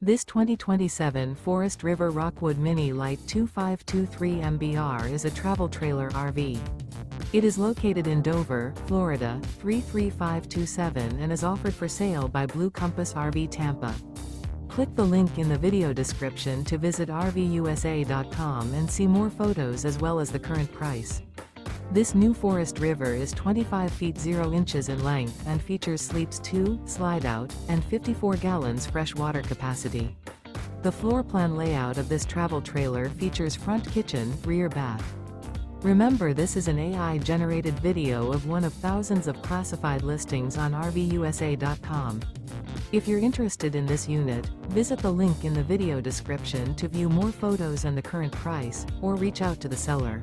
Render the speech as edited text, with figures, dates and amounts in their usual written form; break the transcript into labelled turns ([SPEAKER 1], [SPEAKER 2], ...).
[SPEAKER 1] This 2027 Forest River Rockwood Mini Lite 2523 MBR is a travel trailer RV. It is located in Dover, Florida, 33527 and is offered for sale by Blue Compass RV Tampa. Click the link in the video description to visit RVUSA.com and see more photos as well as the current price. This new Forest River is 25 feet 0 inches in length and features sleeps 2, Slideout, and 54 gallons fresh water capacity. The floor plan layout of this travel trailer features front kitchen, rear bath. Remember, this is an AI-generated video of one of thousands of classified listings on RVUSA.com. If you're interested in this unit, visit the link in the video description to view more photos and the current price, or reach out to the seller.